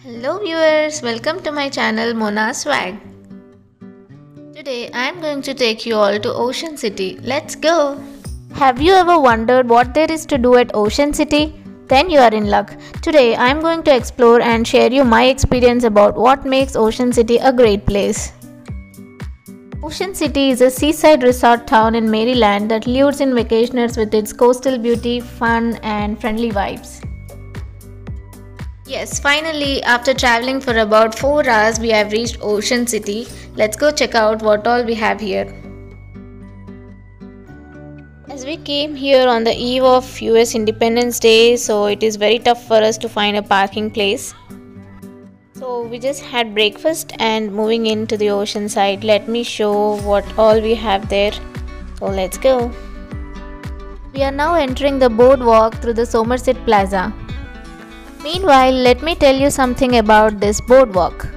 Hello viewers, welcome to my channel Mona Swag. Today I am going to take you all to Ocean City. Let's go! Have you ever wondered what there is to do at Ocean City? Then you are in luck. Today I am going to explore and share you my experience about what makes Ocean City a great place. Ocean City is a seaside resort town in Maryland that lures in vacationers with its coastal beauty, fun and friendly vibes. Yes, finally, after traveling for about 4 hours, we have reached Ocean City. Let's go check out what all we have here. As we came here on the eve of US Independence Day, so it is very tough for us to find a parking place. So we just had breakfast and moving into the ocean side. Let me show what all we have there. So let's go. We are now entering the boardwalk through the Somerset Plaza. Meanwhile, let me tell you something about this boardwalk.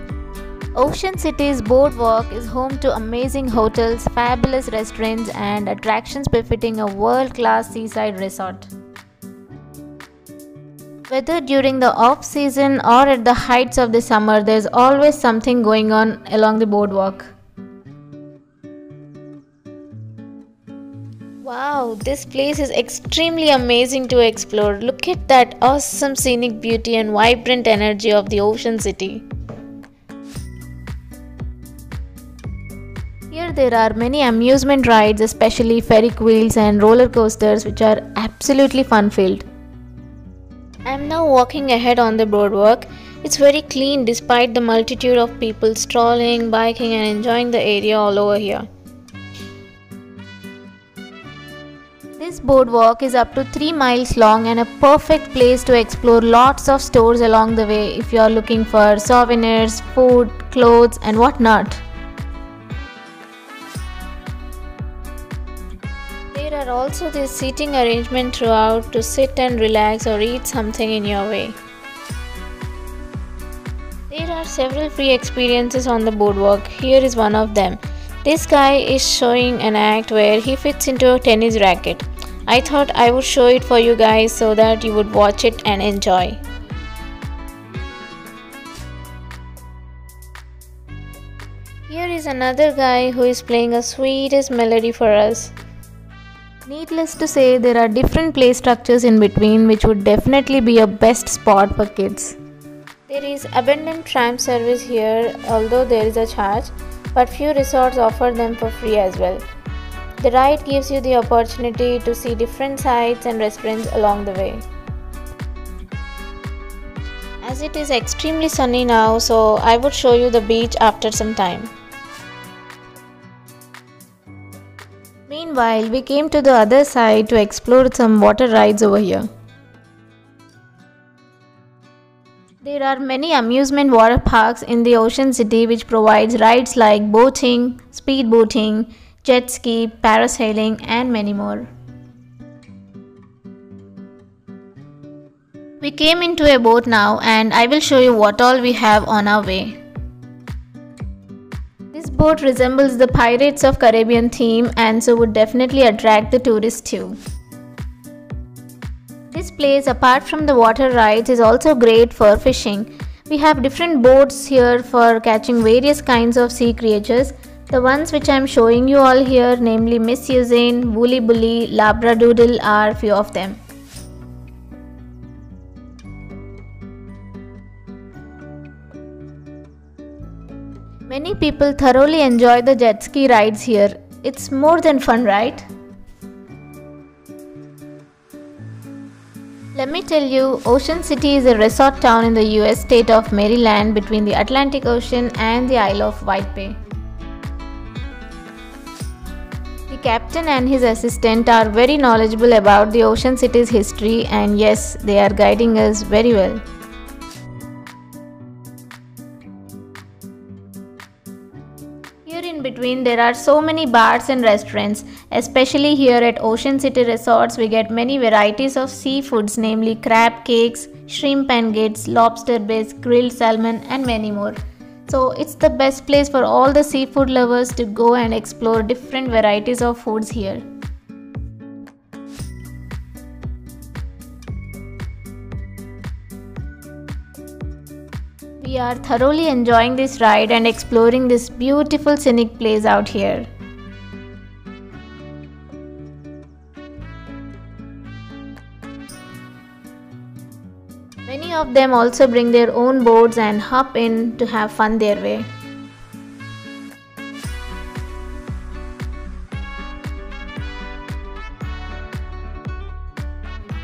Ocean City's boardwalk is home to amazing hotels, fabulous restaurants and attractions befitting a world-class seaside resort. Whether during the off-season or at the heights of the summer, there's always something going on along the boardwalk. Wow, this place is extremely amazing to explore. Look at that awesome scenic beauty and vibrant energy of the Ocean City. Here there are many amusement rides, especially Ferris wheels and roller coasters, which are absolutely fun-filled. I am now walking ahead on the boardwalk. It's very clean despite the multitude of people strolling, biking and enjoying the area all over here. This boardwalk is up to 3 miles long and a perfect place to explore lots of stores along the way if you are looking for souvenirs, food, clothes and whatnot. There are also this seating arrangement throughout to sit and relax or eat something in your way. There are several free experiences on the boardwalk. Here is one of them. This guy is showing an act where he fits into a tennis racket. I thought I would show it for you guys so that you would watch it and enjoy. Here is another guy who is playing a sweetest melody for us. Needless to say, there are different play structures in between which would definitely be a best spot for kids. There is abundant tram service here, although there is a charge, but few resorts offer them for free as well. The ride gives you the opportunity to see different sights and restaurants along the way. As it is extremely sunny now, so I would show you the beach after some time. Meanwhile, we came to the other side to explore some water rides over here. There are many amusement water parks in the Ocean City which provides rides like boating, speedboating, jet ski, parasailing and many more. We came into a boat now and I will show you what all we have on our way. This boat resembles the Pirates of Caribbean theme and so would definitely attract the tourists too. This place, apart from the water rides, is also great for fishing. We have different boats here for catching various kinds of sea creatures. The ones which I am showing you all here, namely Miss Usain, Woolly Bully, Labradoodle are few of them. Many people thoroughly enjoy the jet ski rides here. It's more than fun, right? Let me tell you, Ocean City is a resort town in the US state of Maryland between the Atlantic Ocean and the Isle of White Bay. The captain and his assistant are very knowledgeable about the Ocean City's history and yes, they are guiding us very well. Here in between there are so many bars and restaurants, especially here at Ocean City Resorts we get many varieties of seafoods, namely crab cakes, shrimp and grits, lobster bisque, grilled salmon and many more. So it's the best place for all the seafood lovers to go and explore different varieties of foods here. We are thoroughly enjoying this ride and exploring this beautiful scenic place out here. Many of them also bring their own boards and hop in to have fun their way.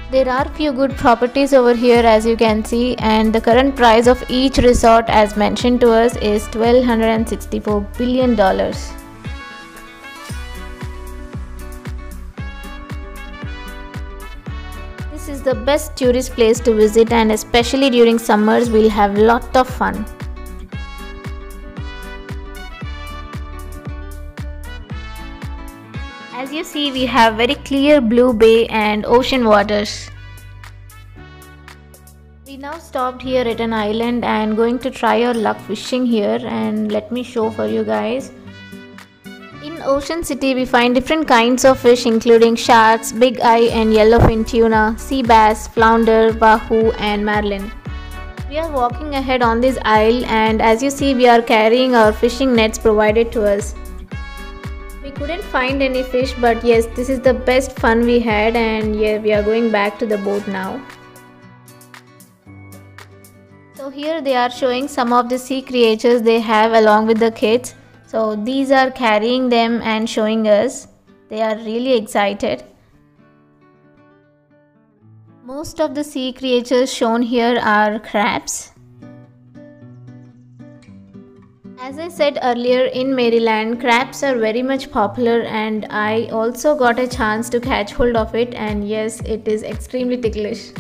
There are few good properties over here as you can see, and the current price of each resort as mentioned to us is $1,264 billion. This is the best tourist place to visit, and especially during summers we'll have lot of fun. As you see, we have very clear blue bay and ocean waters. We now stopped here at an island and going to try our luck fishing here, and let me show for you guys. In Ocean City we find different kinds of fish including sharks, big eye and yellowfin tuna, sea bass, flounder, wahoo and marlin. We are walking ahead on this aisle, and as you see we are carrying our fishing nets provided to us. We couldn't find any fish, but yes, this is the best fun we had, and yeah, we are going back to the boat now. So here they are showing some of the sea creatures they have along with the kids. So these are carrying them and showing us. They are really excited. Most of the sea creatures shown here are crabs. As I said earlier, in Maryland, crabs are very much popular, and I also got a chance to catch hold of it, and yes, it is extremely ticklish.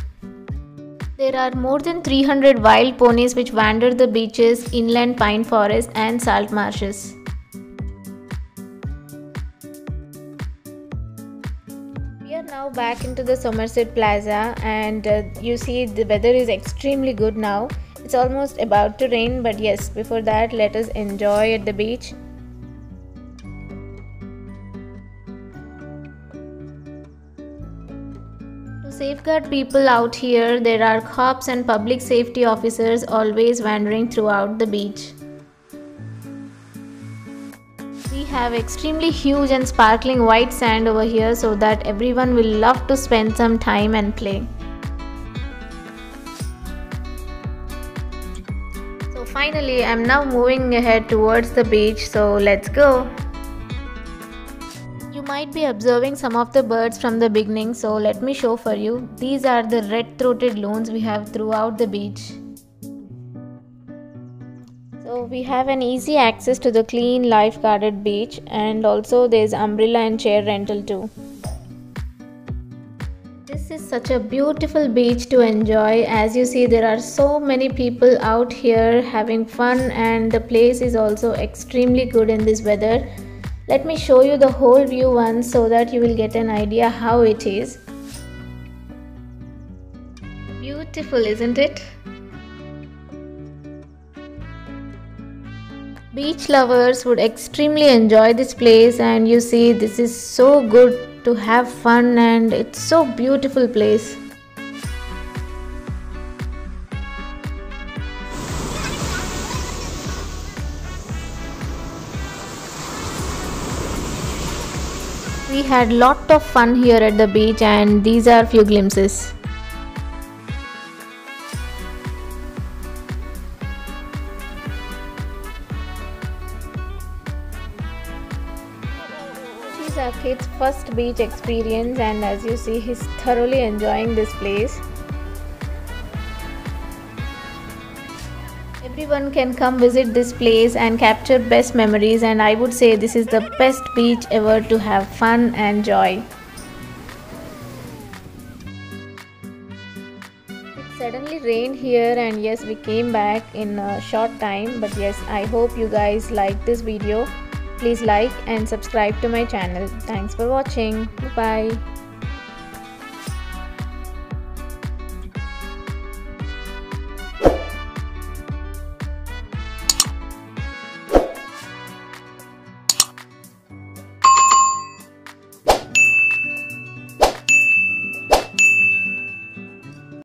There are more than 300 wild ponies which wander the beaches, inland pine forests and salt marshes. We are now back into the Somerset Plaza, and you see the weather is extremely good now. It's almost about to rain, but yes, before that let us enjoy at the beach. To safeguard people out here, there are cops and public safety officers always wandering throughout the beach. We have extremely huge and sparkling white sand over here so that everyone will love to spend some time and play. Finally, I'm now moving ahead towards the beach, so let's go. You might be observing some of the birds from the beginning, so let me show for you. These are the red-throated loons we have throughout the beach. So we have an easy access to the clean, life-guarded beach, and also there's umbrella and chair rental too. This is such a beautiful beach to enjoy. As you see, there are so many people out here having fun, and the place is also extremely good in this weather. Let me show you the whole view once so that you will get an idea how it is. Beautiful, isn't it? Beach lovers would extremely enjoy this place, and you see this is so good to have fun, and it's so beautiful place. We had lot of fun here at the beach, and these are few glimpses. This is our kid's first beach experience, and as you see, he's thoroughly enjoying this place. Everyone can come visit this place and capture best memories, and I would say this is the best beach ever to have fun and joy. It suddenly rained here, and yes, we came back in a short time, but yes, I hope you guys like this video. Please like and subscribe to my channel. Thanks for watching. Bye bye.